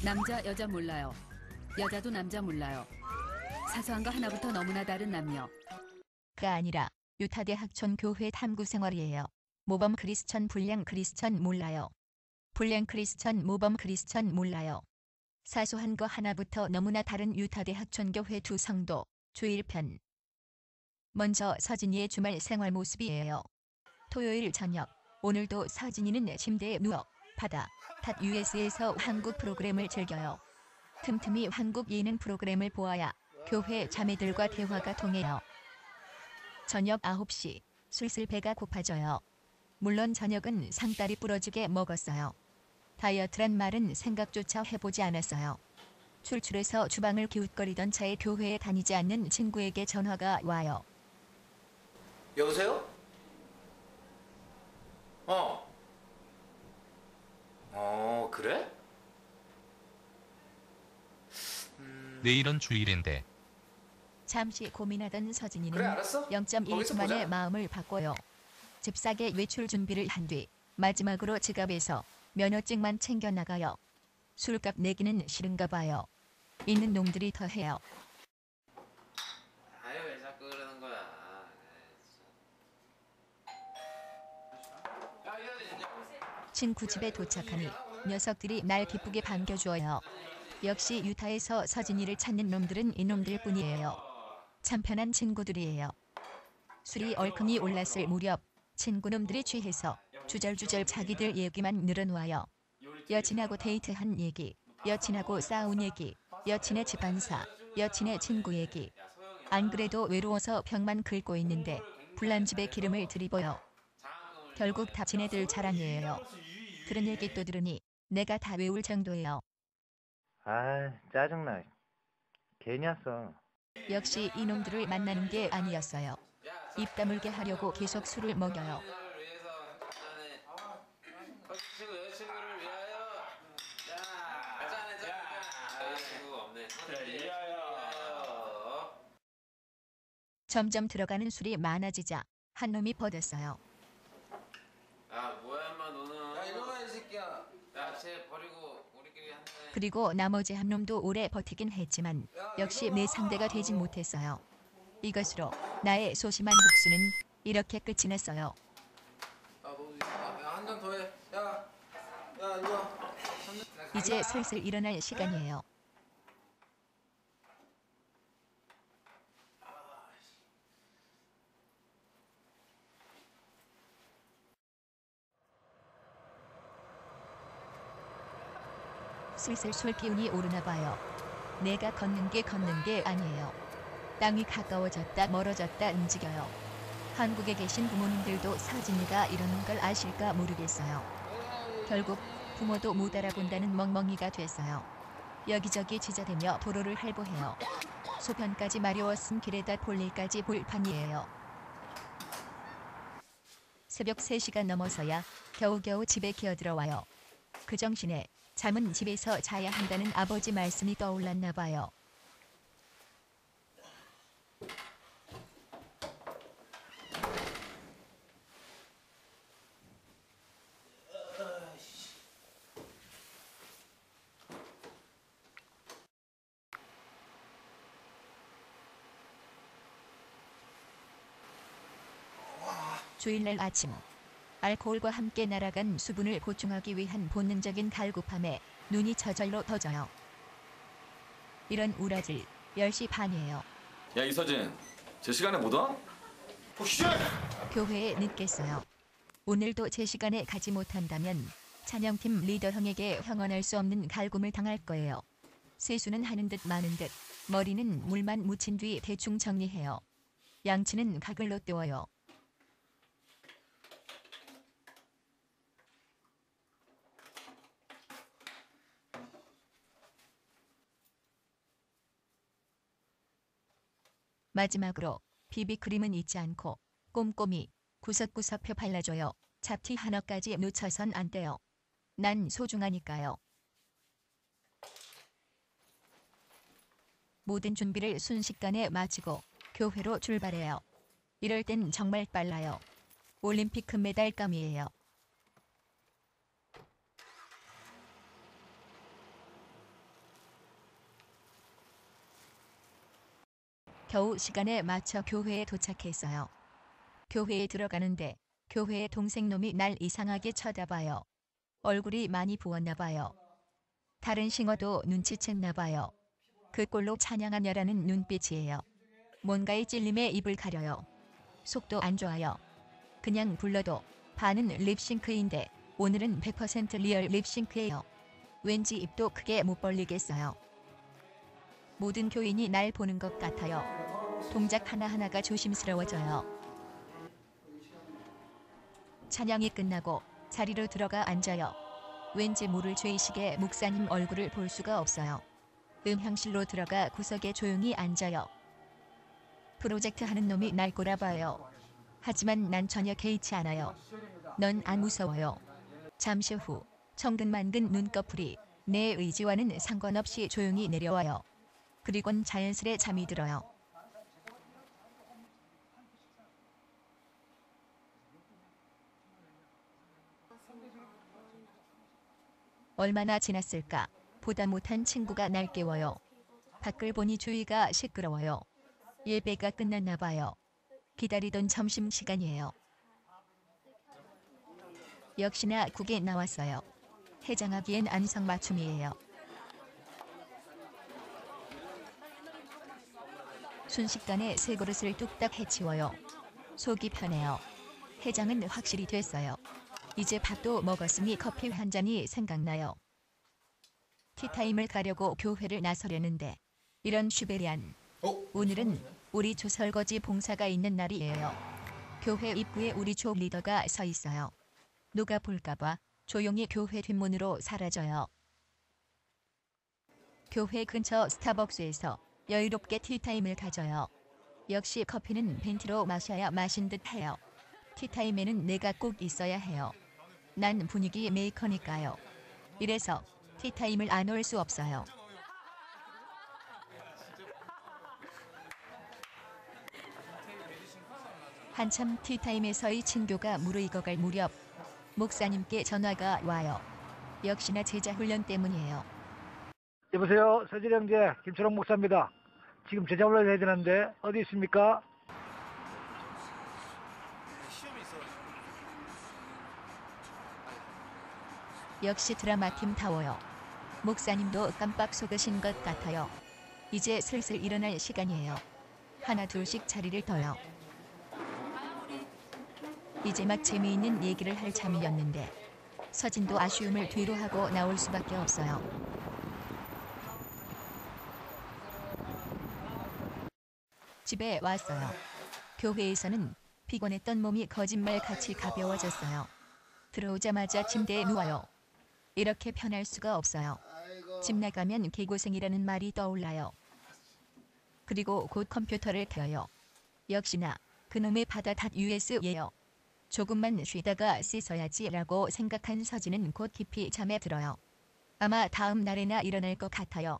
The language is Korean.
남자, 여자 몰라요. 여자도 남자 몰라요. 사소한 거 하나부터 너무나 다른 남녀. 가 아니라 유타대학촌 교회 탐구 생활이에요. 모범 크리스천 불량 크리스천 몰라요. 불량 크리스천 모범 크리스천 몰라요. 사소한 거 하나부터 너무나 다른 유타대학촌 교회 두 성도 주일편. 먼저 서진이의 주말 생활 모습이에요. 토요일 저녁 오늘도 서진이는 침대에 누워 바다 탓 US에서 한국 프로그램을 즐겨요. 틈틈이 한국 예능 프로그램을 보아야 교회 자매들과 대화가 통해요. 저녁 9시 슬슬 배가 고파져요. 물론 저녁은 상다리 부러지게 먹었어요. 다이어트란 말은 생각조차 해보지 않았어요. 출출해서 주방을 기웃거리던 차에 교회에 다니지 않는 친구에게 전화가 와요. 여보세요? 그래? 내일은 주일인데. 잠시 고민하던 서진이는 그래, 알았어. 0.1초 만에 보자. 마음을 바꿔요. 잽싸게 외출 준비를 한 뒤 마지막으로 지갑에서 면허증만 챙겨 나가요. 술값 내기는 싫은가 봐요. 있는 놈들이 더 해요. 아유, 왜 자꾸 그러는 거야. 친구 집에 도착하니 녀석들이 날 기쁘게 반겨주어요. 역시 유타에서 서진이를 찾는 놈들은 이놈들 뿐이에요. 참 편한 친구들이에요. 술이 얼큰이 올랐을 무렵 친구놈들이 취해서 주절주절 자기들 얘기만 늘어놓아요. 여친하고 데이트한 얘기, 여친하고 싸운 얘기, 여친의 집안사, 여친의 친구 얘기. 안 그래도 외로워서 벽만 긁고 있는데 불난집에 기름을 들이워요. 결국 다 지네들 자랑이에요. 그런 얘기 또 들으니 내가 다 외울 정도예요. 아, 짜증나. 괜히 왔어. 역시 이놈들을 만나는 게 아니었어요. 입 다물게 하려고 계속 술을 먹여요. 여자친구를 위하여. 여자친구가 없네. 점점 들어가는 술이 많아지자 한 놈이 버렸어요. 야, 뭐야, 인마, 너는. 야, 일어나, 이 새끼야. 야, 쟤 버리고 우리끼리 한잔 해. 그리고 나머지 한 놈도 오래 버티긴 했지만 역시 내 상대가 되진 못했어요. 이것으로 나의 소심한 복수는 이렇게 끝이 났어요. 한 잔 더 해. 야, 이리 와. 이제 슬슬 일어날 시간이에요. 슬슬 술 기운이 오르나 봐요. 내가 걷는 게 아니에요. 땅이 가까워졌다 멀어졌다 움직여요. 한국에 계신 부모님들도 서진이가 이러는 걸 아실까 모르겠어요. 결국 부모도 못 알아본다는 멍멍이가 됐어요. 여기저기 지저대며 도로를 할보해요. 소변까지 마려웠음 길에다 볼일까지 볼 판이에요. 새벽 3시가 넘어서야 겨우겨우 집에 기어들어와요. 그 정신에 잠은 집에서 자야 한다는 아버지 말씀이 떠올랐나 봐요. 주일날 아침, 알코올과 함께 날아간 수분을 보충하기 위한 본능적인 갈급함에 눈이 저절로 떠져요. 이런 우라질 10시 반이에요. 야, 이서진, 제 시간에 못 와? 교회에 늦겠어요. 오늘도 제 시간에 가지 못한다면 찬영팀 리더 형에게 형언할 수 없는 갈굼을 당할 거예요. 세수는 하는 듯 마는 듯 머리는 물만 묻힌 뒤 대충 정리해요. 양치는 가글로 때워요. 마지막으로 비비크림은 잊지 않고 꼼꼼히 구석구석 발라줘요. 잡티 하나까지 놓쳐선 안 돼요. 난 소중하니까요. 모든 준비를 순식간에 마치고 교회로 출발해요. 이럴 땐 정말 빨라요. 올림픽 금메달감이에요. 겨우 시간에 맞춰 교회에 도착했어요. 교회에 들어가는데 교회의 동생놈이 날 이상하게 쳐다봐요. 얼굴이 많이 부었나 봐요. 다른 싱어도 눈치챘나 봐요. 그 꼴로 찬양하냐라는 눈빛이에요. 뭔가에 찔림에 입을 가려요. 속도 안 좋아요. 그냥 불러도 반은 립싱크인데 오늘은 100% 리얼 립싱크예요. 왠지 입도 크게 못 벌리겠어요. 모든 교인이 날 보는 것 같아요. 동작 하나하나가 조심스러워져요. 찬양이 끝나고 자리로 들어가 앉아요. 왠지 모를 죄의식에 목사님 얼굴을 볼 수가 없어요. 음향실로 들어가 구석에 조용히 앉아요. 프로젝트 하는 놈이 날 꼬라봐요. 하지만 난 전혀 개의치 않아요. 넌 안 무서워요. 잠시 후 천근만근 눈꺼풀이 내 의지와는 상관없이 조용히 내려와요. 그리곤 자연스레 잠이 들어요. 얼마나 지났을까? 보다 못한 친구가 날 깨워요. 밖을 보니 주위가 시끄러워요. 예배가 끝났나 봐요. 기다리던 점심시간이에요. 역시나 국에 나왔어요. 해장하기엔 안성맞춤이에요. 순식간에 세 그릇을 뚝딱 해치워요. 속이 편해요. 해장은 확실히 됐어요. 이제 밥도 먹었으니 커피 한 잔이 생각나요. 티타임을 가려고 교회를 나서려는데 이런 슈베리안. 오늘은 우리 조 설거지 봉사가 있는 날이에요. 교회 입구에 우리 조 리더가 서 있어요. 누가 볼까봐 조용히 교회 뒷문으로 사라져요. 교회 근처 스타벅스에서 여유롭게 티타임을 가져요. 역시 커피는 벤티로 마셔야 마신 듯 해요. 티타임에는 내가 꼭 있어야 해요. 난 분위기 메이커니까요. 이래서 티타임을 안 올 수 없어요. 한참 티타임에서의 친교가 무르익어갈 무렵 목사님께 전화가 와요. 역시나 제자 훈련 때문이에요. 여보세요. 서질 형제 김초롱 목사입니다. 지금 제자 훈련 해야 되는데 어디 있습니까? 역시 드라마팀 타워요. 목사님도 깜빡 속으신 것 같아요. 이제 슬슬 일어날 시간이에요. 하나 둘씩 자리를 떠요. 이제 막 재미있는 얘기를 할 참이었는데 서진도 아쉬움을 뒤로 하고 나올 수밖에 없어요. 집에 왔어요. 교회에서는 피곤했던 몸이 거짓말같이 가벼워졌어요. 들어오자마자 침대에 누워요. 이렇게 편할 수가 없어요. 집 나가면 개고생이라는 말이 떠올라요. 그리고 곧 컴퓨터를 켜요. 역시나 그놈의 바다 .us예요. 조금만 쉬다가 씻어야지라고 생각한 서진은 곧 깊이 잠에 들어요. 아마 다음 날에나 일어날 것 같아요.